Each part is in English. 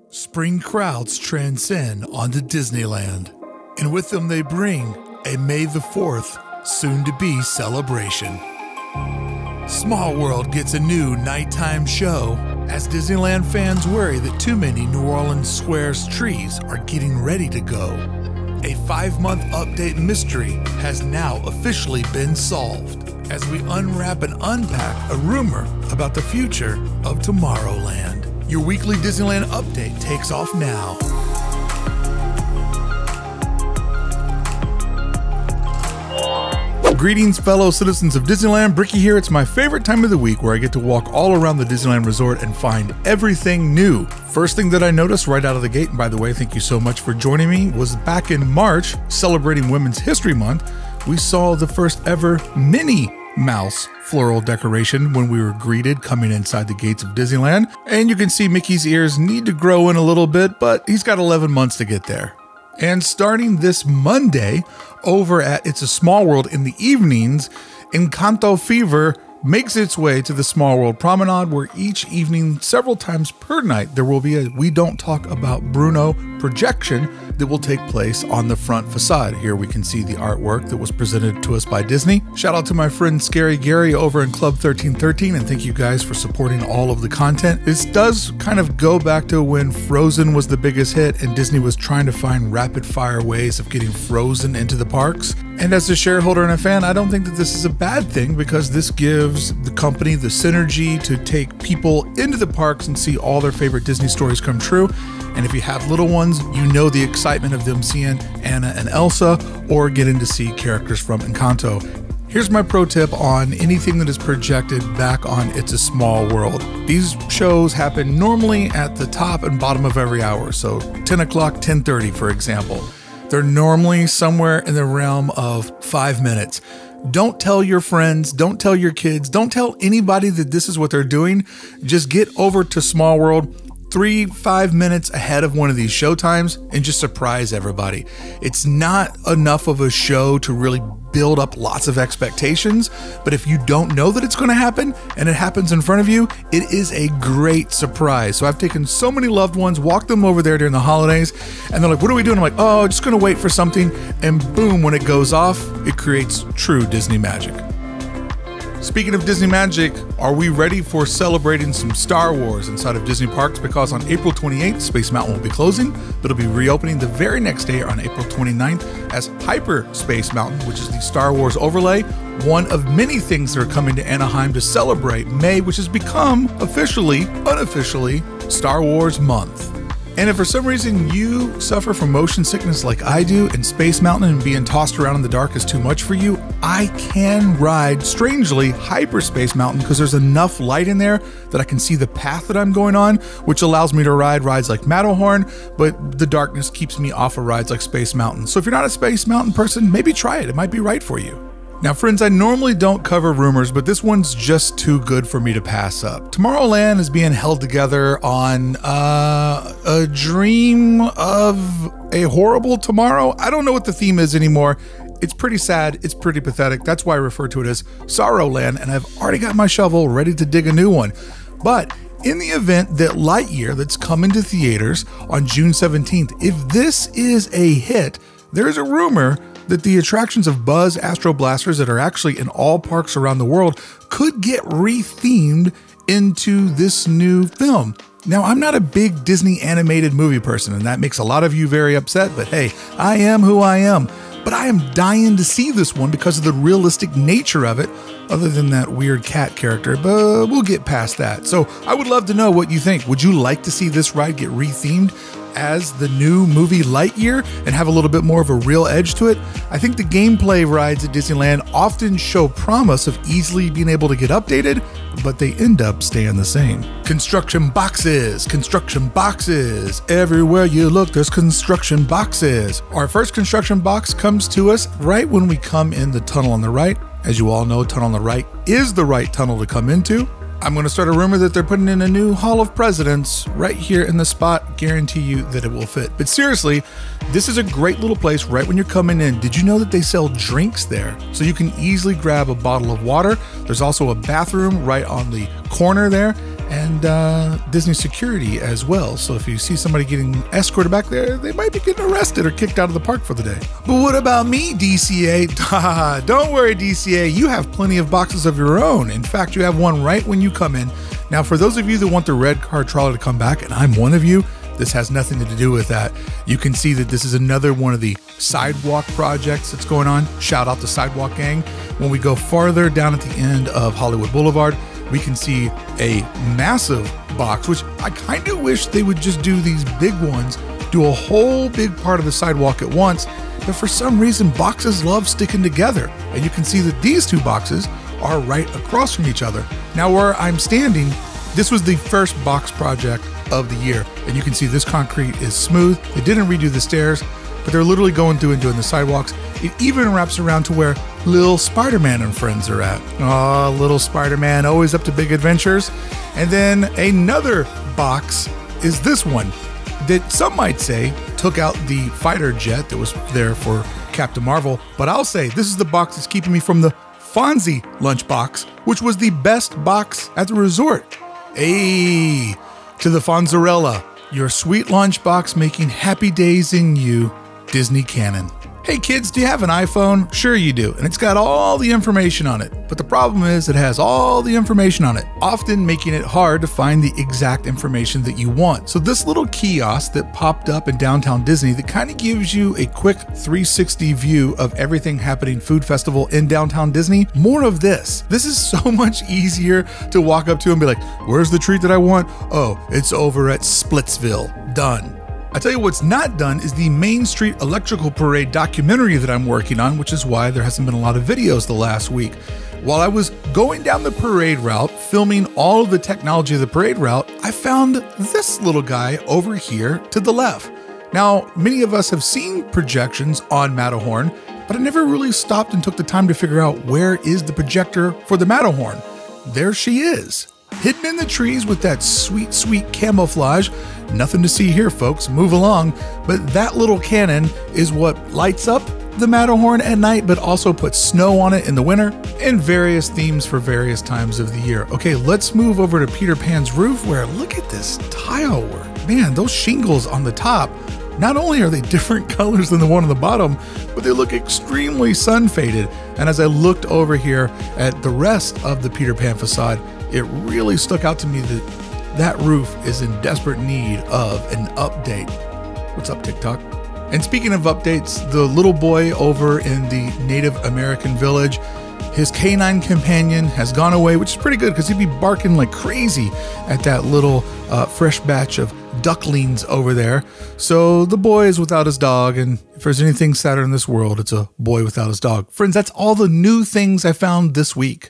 Spring crowds transcend onto Disneyland, and with them they bring a May the 4th soon-to-be celebration. Small World gets a new nighttime show as Disneyland fans worry that too many New Orleans Square's trees are getting ready to go. A 5-month update mystery has now officially been solved as we unwrap and unpack a rumor about the future of Tomorrowland. Your weekly Disneyland update takes off now. Greetings, fellow citizens of Disneyland. Bricky here. It's my favorite time of the week where I get to walk all around the Disneyland Resort and find everything new. First thing that I noticed right out of the gate, and by the way, thank you so much for joining me, was back in March, celebrating Women's History Month, we saw the first ever Minnie Mouse floral decoration when we were greeted coming inside the gates of Disneyland. And you can see Mickey's ears need to grow in a little bit, but he's got 11 months to get there. And starting this Monday, over at It's a Small World in the evenings, Encanto Fever makes its way to the Small World Promenade, where each evening, several times per night, there will be a We Don't Talk About Bruno projection that will take place on the front facade. Here we can see the artwork that was presented to us by Disney. Shout out to my friend Scary Gary over in Club 1313, and thank you guys for supporting all of the content. This does kind of go back to when Frozen was the biggest hit and Disney was trying to find rapid fire ways of getting Frozen into the parks. And as a shareholder and a fan, I don't think that this is a bad thing, because this gives the company the synergy to take people into the parks and see all their favorite Disney stories come true. And if you have little ones, you know the excitement of them seeing Anna and Elsa or getting to see characters from Encanto. Here's my pro tip on anything that is projected back on It's a Small World. These shows happen normally at the top and bottom of every hour. So 10 o'clock, 10:30, for example. They're normally somewhere in the realm of 5 minutes. Don't tell your friends, don't tell your kids, don't tell anybody that this is what they're doing. Just get over to Small World 3-5 minutes ahead of one of these show times and just surprise everybody. It's not enough of a show to really build up lots of expectations, but if you don't know that it's going to happen and it happens in front of you, it is a great surprise. So I've taken so many loved ones, walked them over there during the holidays, and they're like, what are we doing? I'm like, oh, just going to wait for something. And boom, when it goes off, it creates true Disney magic. Speaking of Disney magic, are we ready for celebrating some Star Wars inside of Disney parks? Because on April 28th, Space Mountain will be closing, but it'll be reopening the very next day on April 29th as Hyperspace Mountain, which is the Star Wars overlay, one of many things that are coming to Anaheim to celebrate May, which has become unofficially, Star Wars Month. And if for some reason you suffer from motion sickness like I do, and Space Mountain and being tossed around in the dark is too much for you, I can ride, strangely, Hyperspace Mountain, because there's enough light in there that I can see the path that I'm going on, which allows me to ride rides like Matterhorn, but the darkness keeps me off of rides like Space Mountain. So if you're not a Space Mountain person, maybe try it. It might be right for you. Now, friends, I normally don't cover rumors, but this one's just too good for me to pass up. Tomorrowland is being held together on a dream of a horrible tomorrow. I don't know what the theme is anymore. It's pretty sad. It's pretty pathetic. That's why I refer to it as Sorrowland, and I've already got my shovel ready to dig a new one. But in the event that Lightyear, that's coming to theaters on June 17th, if this is a hit, there's a rumor that the attractions of Buzz Astro Blasters that are actually in all parks around the world could get re-themed into this new film. Now, I'm not a big Disney animated movie person, and that makes a lot of you very upset, but hey, I am who I am. But I am dying to see this one because of the realistic nature of it, other than that weird cat character, but we'll get past that. So I would love to know what you think. Would you like to see this ride get re-themed as the new movie Lightyear and have a little bit more of a real edge to it? I think the gameplay rides at Disneyland often show promise of easily being able to get updated, but they end up staying the same. Construction boxes, everywhere you look, there's construction boxes. Our first construction box comes to us right when we come in the tunnel on the right. As you all know, tunnel on the right is the right tunnel to come into. I'm going to start a rumor that they're putting in a new Hall of Presidents right here in the spot. Guarantee you that it will fit. But seriously, this is a great little place right when you're coming in. Did you know that they sell drinks there? So you can easily grab a bottle of water. There's also a bathroom right on the corner there. and Disney security as well. So if you see somebody getting escorted back there, they might be getting arrested or kicked out of the park for the day. But what about me, DCA? Don't worry, DCA, you have plenty of boxes of your own. In fact, you have one right when you come in. Now, for those of you that want the red car trawler to come back, and I'm one of you, this has nothing to do with that. You can see that this is another one of the sidewalk projects that's going on. Shout out to Sidewalk Gang. When we go farther down at the end of Hollywood Boulevard, we can see a massive box, which I kind of wish they would just do these big ones, do a whole big part of the sidewalk at once. But for some reason, boxes love sticking together. And you can see that these two boxes are right across from each other. Now where I'm standing, this was the first box project of the year. And you can see this concrete is smooth. They didn't redo the stairs, but they're literally going through and doing the sidewalks. It even wraps around to where little Spider-Man and friends are at. Oh, little Spider-Man, always up to big adventures. And then another box is this one that some might say took out the fighter jet that was there for Captain Marvel. But I'll say this is the box that's keeping me from the Fonzie lunchbox, which was the best box at the resort. Hey, to the Fonzarella, your sweet lunchbox making happy days in you, Disney canon. Hey kids, do you have an iPhone? Sure you do, and it's got all the information on it. But the problem is it has all the information on it, often making it hard to find the exact information that you want. So this little kiosk that popped up in downtown Disney that kind of gives you a quick 360 view of everything happening Food Festival in downtown Disney, more of this. This is so much easier to walk up to and be like, where's the treat that I want? Oh, it's over at Splitsville. Done. I tell you what's not done is the Main Street Electrical Parade documentary that I'm working on, which is why there hasn't been a lot of videos the last week. While I was going down the parade route, filming all of the technology of the parade route, I found this little guy over here to the left. Now, many of us have seen projections on Matterhorn, but I never really stopped and took the time to figure out where is the projector for the Matterhorn. There she is, hidden in the trees with that sweet, sweet camouflage. Nothing to see here, folks. Move along. But that little cannon is what lights up the Matterhorn at night, but also puts snow on it in the winter, and various themes for various times of the year. Okay, let's move over to Peter Pan's roof, where look at this tile work. Man, those shingles on the top, not only are they different colors than the one on the bottom, but they look extremely sun faded. And as I looked over here at the rest of the Peter Pan facade, it really stuck out to me that roof is in desperate need of an update. What's up, TikTok? And speaking of updates, the little boy over in the Native American village, his canine companion has gone away, which is pretty good because he'd be barking like crazy at that little fresh batch of ducklings over there. So the boy is without his dog, and if there's anything sadder in this world, it's a boy without his dog. Friends, that's all the new things I found this week.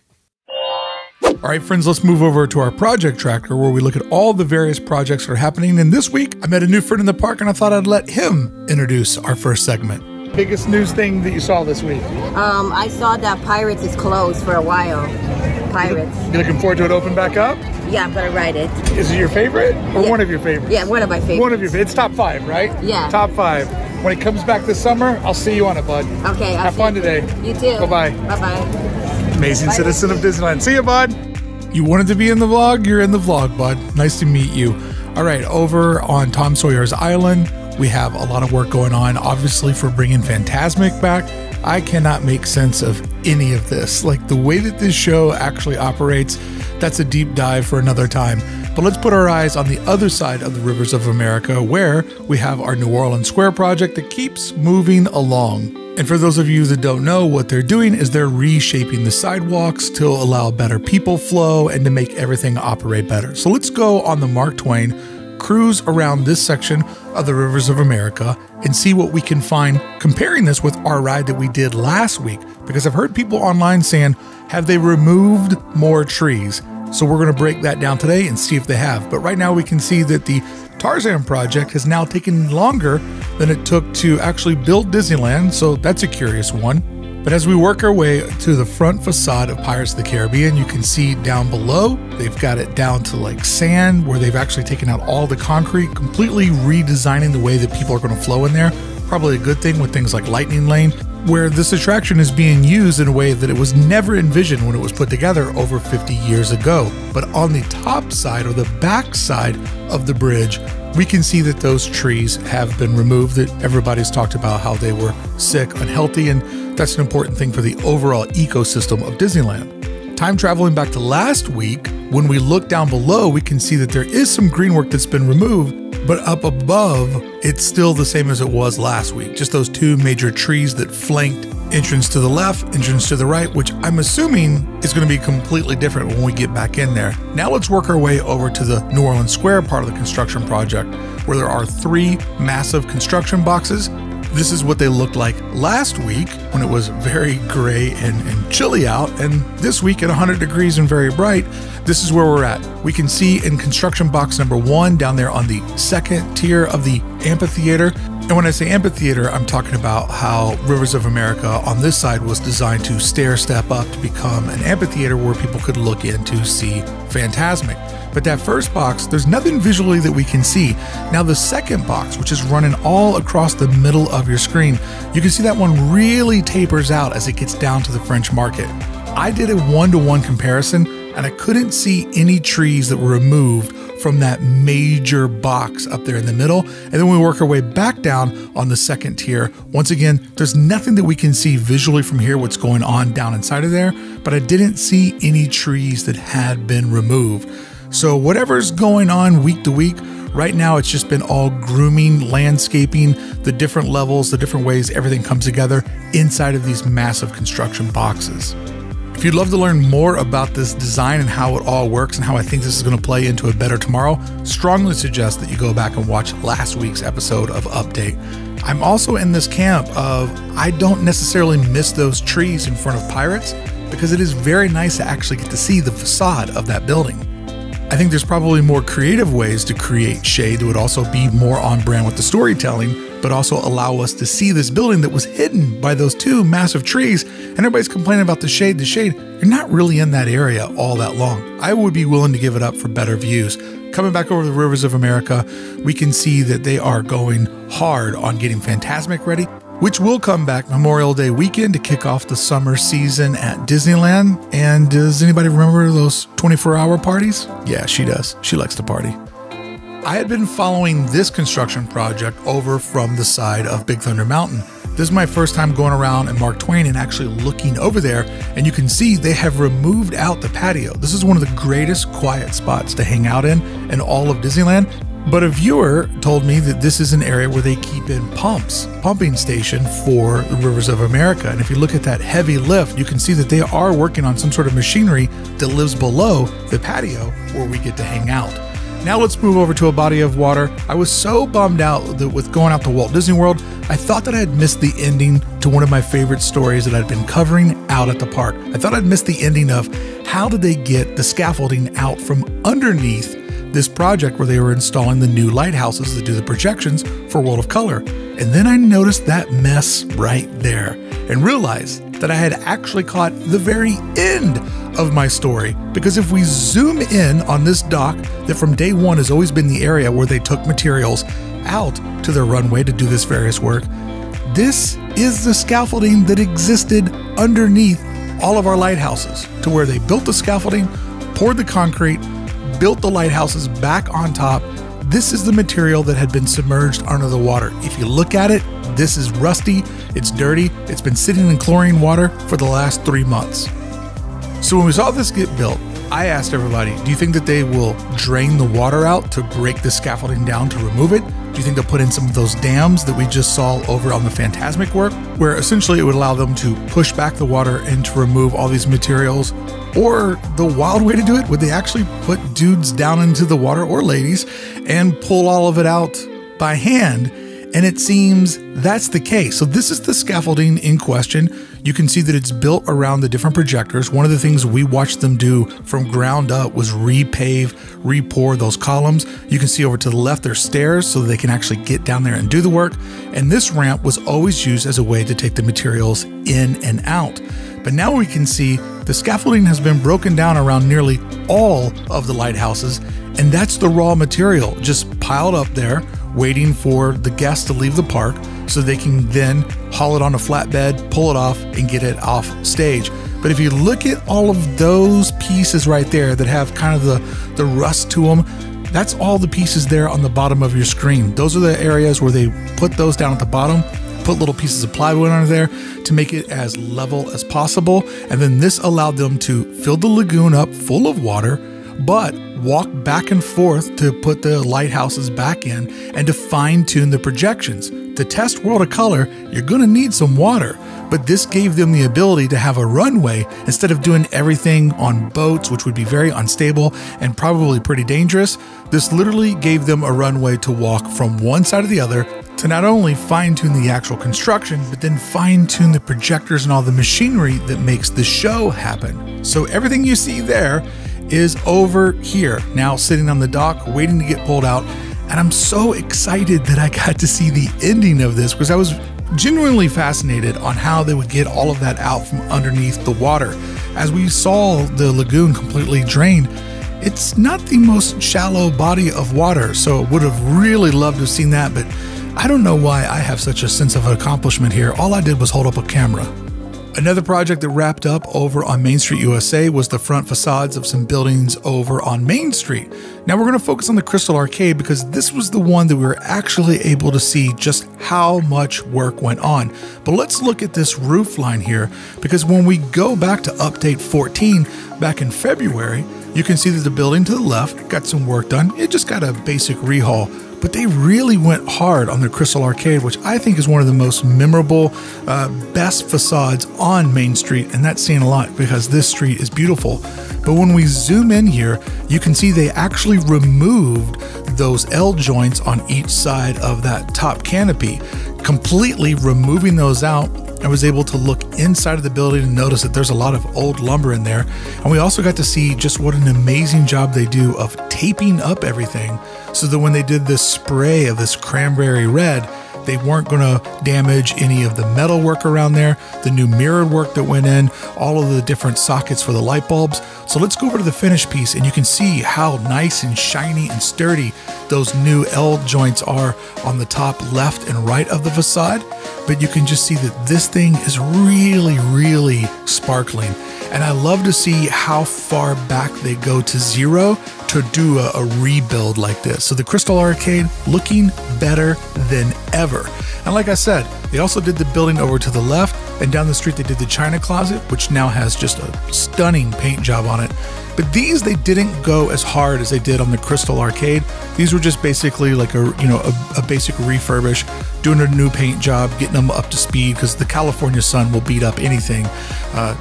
All right, friends, let's move over to our project tracker where we look at all the various projects that are happening. And this week, I met a new friend in the park and I thought I'd let him introduce our first segment. Biggest news thing that you saw this week? I saw that Pirates is closed for a while. Pirates. You looking forward to it open back up? Yeah, I'm gonna ride it. Is it your favorite or Yeah. one of your favorites? Yeah, one of my favorites. One of your favorites. It's top 5, right? Yeah. Top 5. When it comes back this summer, I'll see you on it, bud. Okay. Have fun today. You too. Bye-bye. Bye-bye. Amazing citizen of Disneyland. See you, bud. You wanted to be in the vlog? You're in the vlog, bud. Nice to meet you. All right, over on Tom Sawyer's Island, we have a lot of work going on, obviously, for bringing Fantasmic back. I cannot make sense of any of this. Like, the way that this show actually operates, that's a deep dive for another time. But let's put our eyes on the other side of the rivers of America, where we have our New Orleans Square project that keeps moving along. And for those of you that don't know, what they're doing is they're reshaping the sidewalks to allow better people flow and to make everything operate better. So let's go on the Mark Twain, cruise around this section of the rivers of America and see what we can find, comparing this with our ride that we did last week. Because I've heard people online saying, have they removed more trees? So we're going to break that down today and see if they have. But right now we can see that the Tarzan project has now taken longer than it took to actually build Disneyland, so that's a curious one. But as we work our way to the front facade of Pirates of the Caribbean, you can see down below, they've got it down to like sand, where they've actually taken out all the concrete, completely redesigning the way that people are going to flow in there. Probably a good thing with things like Lightning Lane. where this attraction is being used in a way that it was never envisioned when it was put together over 50 years ago. But on the top side or the back side of the bridge, we can see that those trees have been removed, that everybody's talked about how they were sick, unhealthy, and that's an important thing for the overall ecosystem of Disneyland. Time traveling back to last week, when we look down below, we can see that there is some green work that's been removed, but up above, it's still the same as it was last week. Just those two major trees that flanked entrance to the left, entrance to the right, which I'm assuming is going to be completely different when we get back in there. Now let's work our way over to the New Orleans Square part of the construction project, where there are 3 massive construction boxes. This is what they looked like last week when it was very gray and chilly out, and this week at 100 degrees and very bright, this is where we're at. We can see in construction box number 1 down there on the second tier of the amphitheater. And when I say amphitheater, I'm talking about how Rivers of America on this side was designed to stair step up to become an amphitheater where people could look in to see Fantasmic. But that first box, there's nothing visually that we can see. Now the second box, which is running all across the middle of your screen, you can see that one really tapers out as it gets down to the French Market. I did a 1-to-1 comparison and I couldn't see any trees that were removed from that major box up there in the middle. And then we work our way back down on the second tier. Once again, there's nothing that we can see visually from here what's going on down inside of there, but I didn't see any trees that had been removed. So whatever's going on week to week, right now it's just been all grooming, landscaping, the different levels, the different ways everything comes together inside of these massive construction boxes. If you'd love to learn more about this design and how it all works and how I think this is going to play into a better tomorrow, strongly suggest that you go back and watch last week's episode of Update. I'm also in this camp of I don't necessarily miss those trees in front of Pirates because it is very nice to actually get to see the facade of that building. I think there's probably more creative ways to create shade that would also be more on brand with the storytelling, but also allow us to see this building that was hidden by those 2 massive trees. And everybody's complaining about the shade. You're not really in that area all that long. I would be willing to give it up for better views. Coming back over the Rivers of America, we can see that they are going hard on getting Fantasmic ready, which will come back Memorial Day weekend to kick off the summer season at Disneyland. And does anybody remember those 24-hour parties? Yeah, she does. She likes to party. I had been following this construction project over from the side of Big Thunder Mountain. This is my first time going around in Mark Twain and actually looking over there, and you can see they have removed out the patio. This is one of the greatest quiet spots to hang out in all of Disneyland. But a viewer told me that this is an area where they keep in pumping station for the Rivers of America. And if you look at that heavy lift, you can see that they are working on some sort of machinery that lives below the patio where we get to hang out. Now let's move over to a body of water. I was so bummed out that with going out to Walt Disney World, I thought that I had missed the ending to one of my favorite stories that I'd been covering out at the park. I thought I'd missed the ending of how did they get the scaffolding out from underneath this project where they were installing the new lighthouses that do the projections for World of Color. And then I noticed that mess right there and realized that I had actually caught the very end of my story. Because if we zoom in on this dock that from day one has always been the area where they took materials out to their runway to do this various work, this is the scaffolding that existed underneath all of our lighthouses, to where they built the scaffolding, poured the concrete, built the lighthouses back on top. This is the material that had been submerged under the water. If you look at it, this is rusty, it's dirty, it's been sitting in chlorine water for the last 3 months. So when we saw this get built, I asked everybody, do you think that they will drain the water out to break the scaffolding down to remove it? Do you think they'll put in some of those dams that we just saw over on the Fantasmic work, where essentially it would allow them to push back the water and to remove all these materials? Or the wild way to do it, would they actually put dudes down into the water, or ladies, and pull all of it out by hand? And it seems that's the case. So this is the scaffolding in question. You can see that it's built around the different projectors. One of the things we watched them do from ground up was repave, re-pour those columns. You can see over to the left, there's stairs so that they can actually get down there and do the work. And this ramp was always used as a way to take the materials in and out. But now we can see the scaffolding has been broken down around nearly all of the lighthouses. And that's the raw material just piled up there, waiting for the guests to leave the park so they can then haul it on a flatbed, pull it off, and get it off stage. But if you look at all of those pieces right there that have kind of the rust to them, that's all the pieces there on the bottom of your screen. Those are the areas where they put those down at the bottom, put little pieces of plywood under there to make it as level as possible. And then this allowed them to fill the lagoon up full of water, but walk back and forth to put the lighthouses back in and to fine tune the projections. To test World of Color, you're going to need some water, but this gave them the ability to have a runway instead of doing everything on boats, which would be very unstable and probably pretty dangerous. This literally gave them a runway to walk from one side to the other to not only fine tune the actual construction, but then fine tune the projectors and all the machinery that makes the show happen. So everything you see there is over here, now sitting on the dock, waiting to get pulled out. And I'm so excited that I got to see the ending of this because I was genuinely fascinated on how they would get all of that out from underneath the water. As we saw the lagoon completely drained, it's not the most shallow body of water, so would have really loved to have seen that, but I don't know why I have such a sense of accomplishment here. All I did was hold up a camera. Another project that wrapped up over on Main Street, USA was the front facades of some buildings over on Main Street. Now we're going to focus on the Crystal Arcade because this was the one that we were actually able to see just how much work went on. But let's look at this roof line here, because when we go back to update 14 back in February, you can see that the building to the left got some work done. It just got a basic rehaul. But they really went hard on the Crystal Arcade, which I think is one of the most memorable, best facades on Main Street. And that's saying a lot because this street is beautiful. But when we zoom in here, you can see they actually removed those L joints on each side of that top canopy, completely removing those out. I was able to look inside of the building and notice that there's a lot of old lumber in there. And we also got to see just what an amazing job they do of taping up everything so that when they did this spray of this cranberry red, they weren't going to damage any of the metal work around there, the new mirrored work that went in, all of the different sockets for the light bulbs. So let's go over to the finished piece and you can see how nice and shiny and sturdy those new L joints are on the top left and right of the facade. But you can just see that this thing is really, really sparkling. And I love to see how far back they go to zero to do a rebuild like this. So the Crystal Arcade looking better than ever. And like I said, they also did the building over to the left, and down the street they did the China Closet, which now has just a stunning paint job on it. But these, they didn't go as hard as they did on the Crystal Arcade. These were just basically like a basic refurbish, doing a new paint job, getting them up to speed, because the California sun will beat up anything.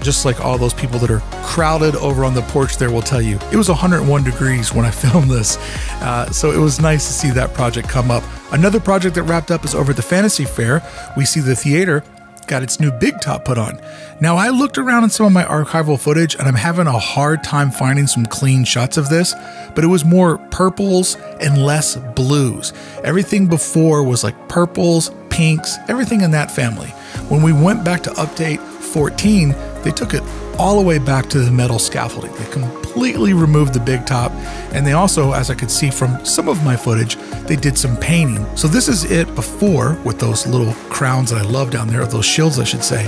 Just like all those people that are crowded over on the porch there will tell you. It was 101 degrees when I filmed this. So it was nice to see that project come up. Another project that wrapped up is over at the Fantasy Fair. We see the theater got its new big top put on. Now I looked around in some of my archival footage and I'm having a hard time finding some clean shots of this, but it was more purples and less blues. Everything before was like purples, pinks, everything in that family. When we went back to update 14, they took it all the way back to the metal scaffolding. They completely removed the big top, and they also, as I could see from some of my footage, they did some painting. So this is it before with those little crowns that I love down there, or those shields I should say.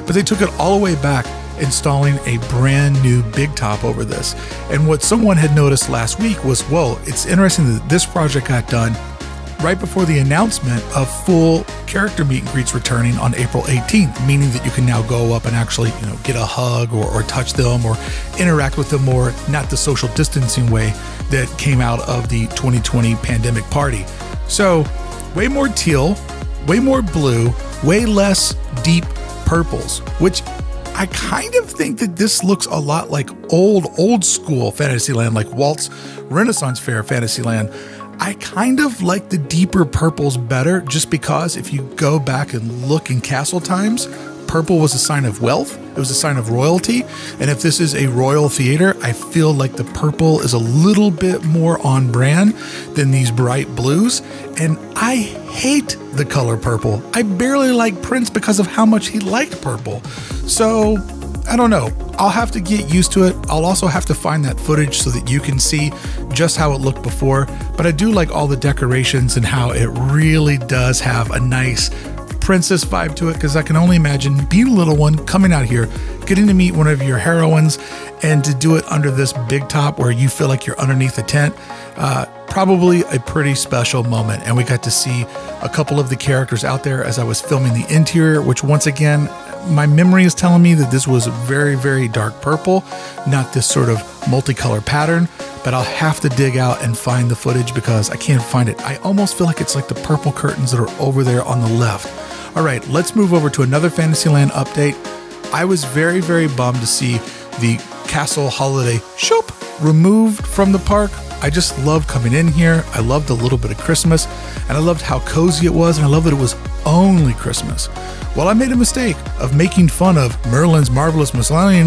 But they took it all the way back, installing a brand new big top over this. And what someone had noticed last week was, whoa, it's interesting that this project got done right before the announcement of full character meet and greets returning on April 18th, meaning that you can now go up and actually, get a hug or touch them or interact with them more, not the social distancing way that came out of the 2020 pandemic party. So way more teal, way more blue, way less deep purples, which I kind of think that this looks a lot like old school Fantasyland, like Walt's Renaissance Fair Fantasyland. I kind of like the deeper purples better, just because if you go back and look in castle times, purple was a sign of wealth. It was a sign of royalty. And if this is a royal theater, I feel like the purple is a little bit more on brand than these bright blues. And I hate the color purple. I barely like Prince because of how much he liked purple. So I don't know. I'll have to get used to it. I'll also have to find that footage so that you can see just how it looked before. But I do like all the decorations and how it really does have a nice princess vibe to it, because I can only imagine being a little one coming out here, getting to meet one of your heroines, and to do it under this big top where you feel like you're underneath a tent. Probably a pretty special moment. And we got to see a couple of the characters out there as I was filming the interior, which once again, my memory is telling me that this was very, very dark purple, not this sort of multicolor pattern, but I'll have to dig out and find the footage because I can't find it. I almost feel like it's like the purple curtains that are over there on the left. All right, let's move over to another Fantasyland update. I was very, very bummed to see the Castle Holiday Shop removed from the park. I just loved coming in here. I loved a little bit of Christmas, and I loved how cozy it was, and I loved that it was only Christmas. Well, I made a mistake of making fun of Merlin's Marvelous Miscellany,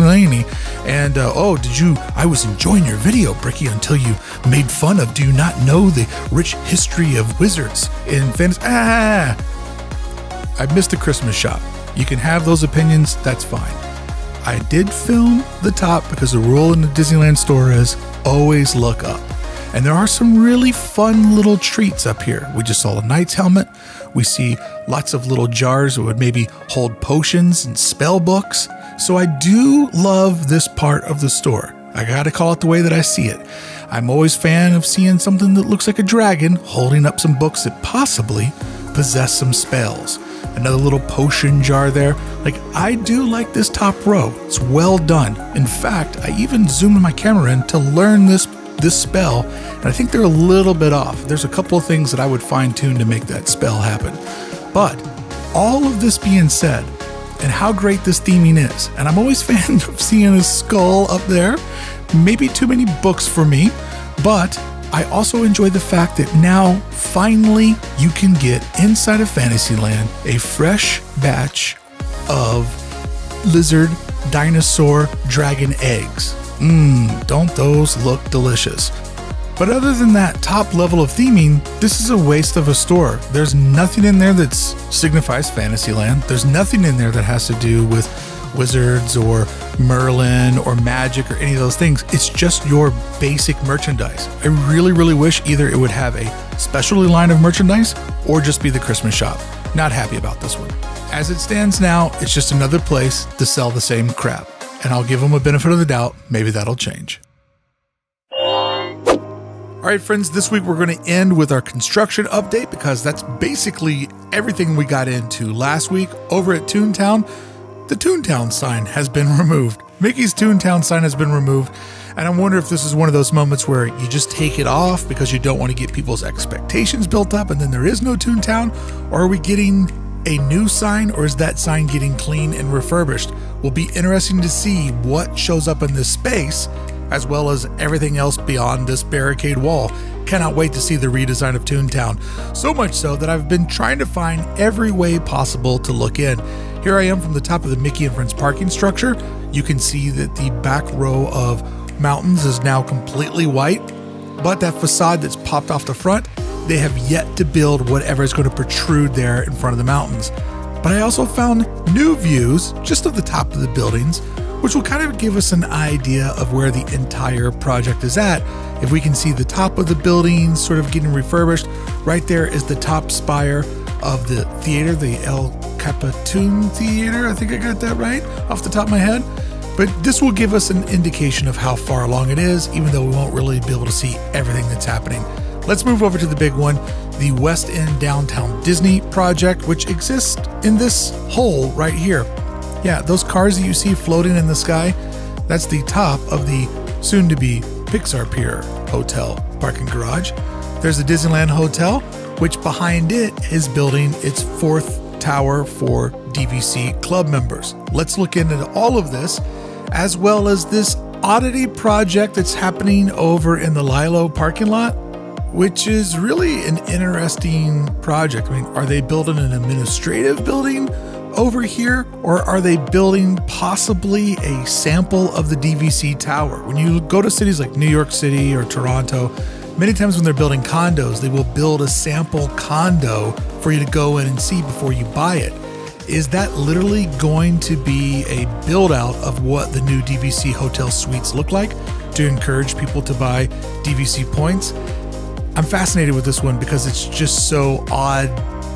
and I was enjoying your video, Bricky, until you made fun of, do you not know the rich history of wizards in fantasy? I missed the Christmas shop. You can have those opinions, that's fine. I did film the top because the rule in the Disneyland store is always look up. And there are some really fun little treats up here. We just saw a knight's helmet. We see lots of little jars that would maybe hold potions and spell books. So I do love this part of the store. I gotta call it the way that I see it. I'm always a fan of seeing something that looks like a dragon holding up some books that possibly possess some spells. Another little potion jar there. Like, I do like this top row. It's well done. In fact, I even zoomed my camera in to learn this spell, and I think they're a little bit off. There's a couple of things that I would fine tune to make that spell happen. But all of this being said, and how great this theming is, and I'm always a fan of seeing a skull up there. Maybe too many books for me, but I also enjoy the fact that now finally you can get inside of Fantasyland a fresh batch of lizard, dinosaur, dragon eggs. Don't those look delicious? But other than that top level of theming, this is a waste of a store. There's nothing in there that signifies Fantasyland. There's nothing in there that has to do with wizards or Merlin or magic or any of those things. It's just your basic merchandise. I really, really wish either it would have a specialty line of merchandise or just be the Christmas shop. Not happy about this one. As it stands now, it's just another place to sell the same crap. And I'll give them a benefit of the doubt. Maybe that'll change. All right, friends, this week we're going to end with our construction update because that's basically everything we got into last week. Over at ToonTown, the ToonTown sign has been removed. Mickey's ToonTown sign has been removed. And I wonder if this is one of those moments where you just take it off because you don't want to get people's expectations built up and then there is no ToonTown. Or are we getting a new sign, or is that sign getting clean and refurbished? Will be interesting to see what shows up in this space, as well as everything else beyond this barricade wall. Cannot wait to see the redesign of ToonTown. So much so that I've been trying to find every way possible to look in. Here I am from the top of the Mickey and Friends parking structure. You can see that the back row of mountains is now completely white, but that facade that's popped off the front, they have yet to build whatever is going to protrude there in front of the mountains. But I also found new views just of the top of the buildings, which will kind of give us an idea of where the entire project is at. If we can see the top of the building sort of getting refurbished, right there is the top spire of the theater, the El Capitan Theater. I think I got that right off the top of my head. But this will give us an indication of how far along it is, even though we won't really be able to see everything that's happening. Let's move over to the big one, the West End Downtown Disney project, which exists in this hole right here. Yeah, those cars that you see floating in the sky, that's the top of the soon-to-be Pixar Pier Hotel parking garage. There's the Disneyland Hotel, which behind it is building its fourth tower for DVC club members. Let's look into all of this, as well as this oddity project that's happening over in the Lilo parking lot, which is really an interesting project. I mean, are they building an administrative building over here, or are they building possibly a sample of the DVC tower? When you go to cities like New York City or Toronto, many times when they're building condos, they will build a sample condo for you to go in and see before you buy it. Is that literally going to be a build out of what the new DVC hotel suites look like to encourage people to buy DVC points? I'm fascinated with this one because it's just so odd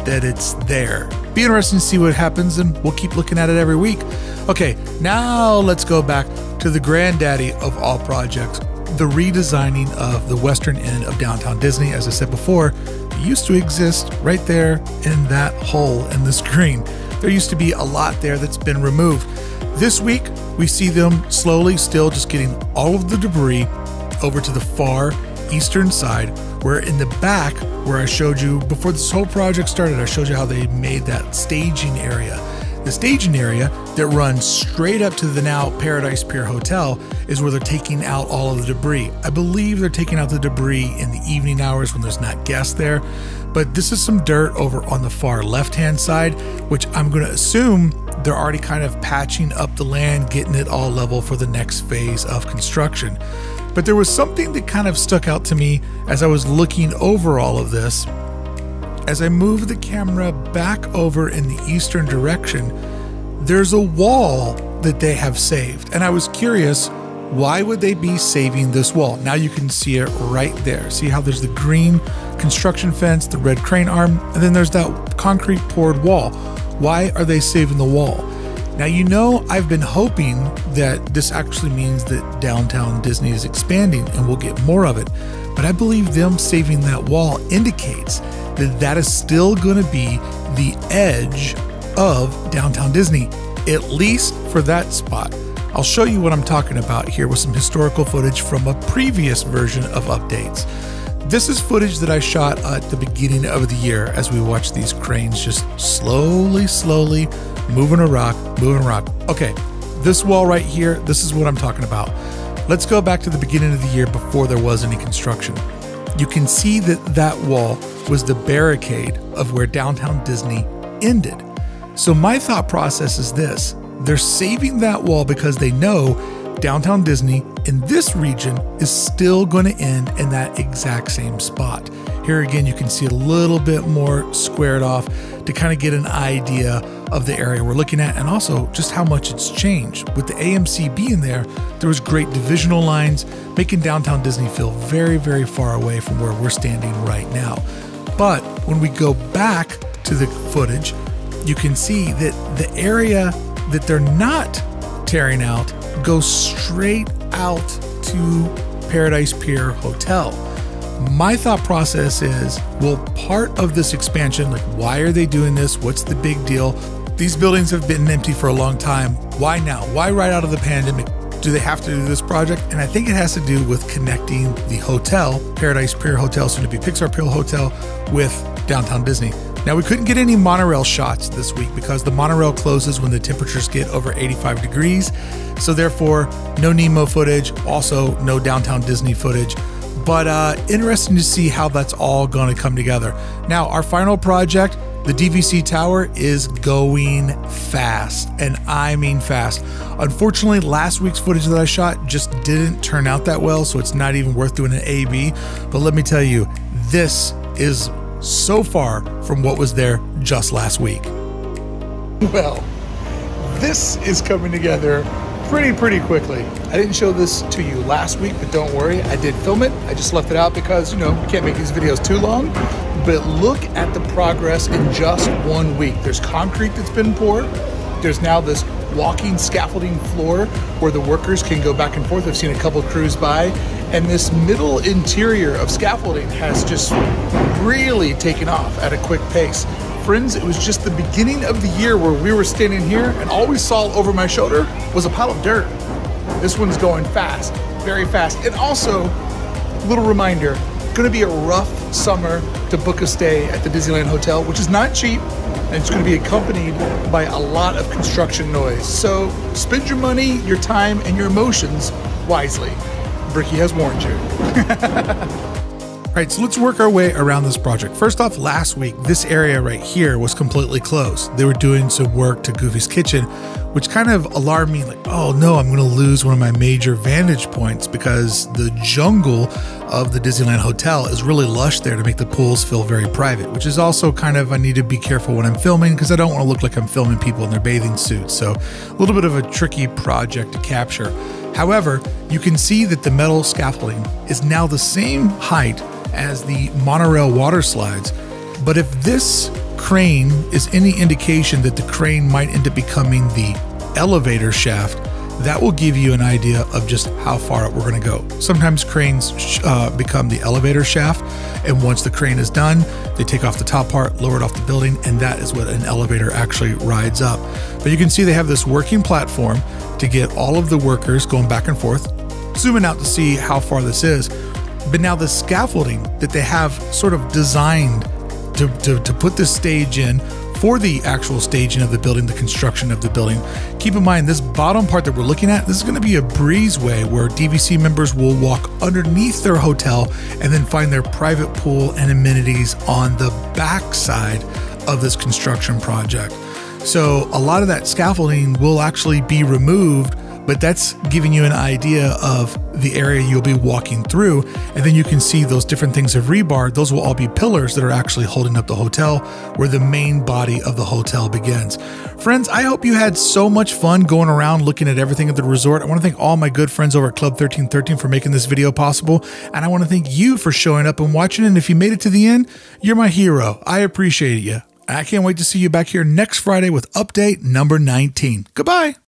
that it's there. Be interesting to see what happens, and we'll keep looking at it every week. Okay, now let's go back to the granddaddy of all projects, the redesigning of the western end of downtown Disney. As I said before, it used to exist right there in that hole in the screen. There used to be a lot there that's been removed. This week, we see them slowly still just getting all of the debris over to the far eastern side, where in the back, where I showed you before this whole project started, I showed you how they made that staging area. The staging area that runs straight up to the now Paradise Pier Hotel is where they're taking out all of the debris. I believe they're taking out the debris in the evening hours when there's not guests there, but this is some dirt over on the far left-hand side, which I'm going to assume they're already kind of patching up the land, getting it all level for the next phase of construction. But there was something that kind of stuck out to me as I was looking over all of this. As I move the camera back over in the eastern direction, there's a wall that they have saved. And I was curious, why would they be saving this wall? Now you can see it right there. See how there's the green construction fence, the red crane arm, and then there's that concrete poured wall. Why are they saving the wall? Now, you know, I've been hoping that this actually means that downtown Disney is expanding and we'll get more of it. But I believe them saving that wall indicates that that is still going to be the edge of downtown Disney, at least for that spot. I'll show you what I'm talking about here with some historical footage from a previous version of updates. This is footage that I shot at the beginning of the year as we watched these cranes just slowly moving a rock. Okay, this wall right here, this is what I'm talking about. Let's go back to the beginning of the year before there was any construction. You can see that that wall was the barricade of where downtown Disney ended. So my thought process is this: they're saving that wall because they know downtown Disney in this region is still going to end in that exact same spot. Here again, you can see a little bit more squared off to kind of get an idea of the area we're looking at, and also just how much it's changed. With the AMC being there, there was great divisional lines, making downtown Disney feel very, very far away from where we're standing right now. But when we go back to the footage, you can see that the area that they're not tearing out goes straight out to Paradise Pier Hotel. My thought process is, well, part of this expansion, like why are they doing this? What's the big deal? These buildings have been empty for a long time. Why now? Why right out of the pandemic do they have to do this project? And I think it has to do with connecting the hotel, Paradise Pier Hotel, soon to be Pixar Pier Hotel, with downtown Disney. Now, we couldn't get any monorail shots this week because the monorail closes when the temperatures get over 85 degrees. So therefore, no Nemo footage, also no downtown Disney footage. But interesting to see how that's all going to come together. Now, our final project, the DVC Tower, is going fast, and I mean fast. Unfortunately, last week's footage that I shot just didn't turn out that well, so it's not even worth doing an A/B. But let me tell you, this is so far from what was there just last week. Well, this is coming together pretty quickly. I didn't show this to you last week, but don't worry, I did film it. I just left it out because, you know, we can't make these videos too long. But look at the progress in just 1 week. There's concrete that's been poured. There's now this walking scaffolding floor where the workers can go back and forth. I've seen a couple crews by, and this middle interior of scaffolding has just really taken off at a quick pace. Friends, it was just the beginning of the year where we were standing here and all we saw over my shoulder was a pile of dirt. This one's going fast, very fast. And also, little reminder, gonna be a rough summer to book a stay at the Disneyland Hotel, which is not cheap, and it's gonna be accompanied by a lot of construction noise. So spend your money, your time, and your emotions wisely. Bricky has warned you. All right, so let's work our way around this project. First off, last week, this area right here was completely closed. They were doing some work to Goofy's Kitchen, which kind of alarmed me, like, oh no, I'm gonna lose one of my major vantage points because the jungle of the Disneyland Hotel is really lush there to make the pools feel very private, which is also kind of, I need to be careful when I'm filming because I don't wanna look like I'm filming people in their bathing suits. So a little bit of a tricky project to capture. However, you can see that the metal scaffolding is now the same height as the monorail water slides. But if this crane is any indication that the crane might end up becoming the elevator shaft, that will give you an idea of just how far up we're going to go. Sometimes cranes become the elevator shaft, and once the crane is done, they take off the top part, lower it off the building, and that is what an elevator actually rides up. But you can see they have this working platform to get all of the workers going back and forth. Zooming out to see how far this is. But now the scaffolding that they have sort of designed to put this stage in for the actual staging of the building, the construction of the building. Keep in mind, this bottom part that we're looking at, this is going to be a breezeway where DVC members will walk underneath their hotel and then find their private pool and amenities on the back side of this construction project. So a lot of that scaffolding will actually be removed, but that's giving you an idea of the area you'll be walking through. And then you can see those different things of rebar. Those will all be pillars that are actually holding up the hotel, where the main body of the hotel begins. Friends, I hope you had so much fun going around looking at everything at the resort. I want to thank all my good friends over at Club 1313 for making this video possible. And I want to thank you for showing up and watching. And if you made it to the end, you're my hero. I appreciate you. I can't wait to see you back here next Friday with update number 19. Goodbye.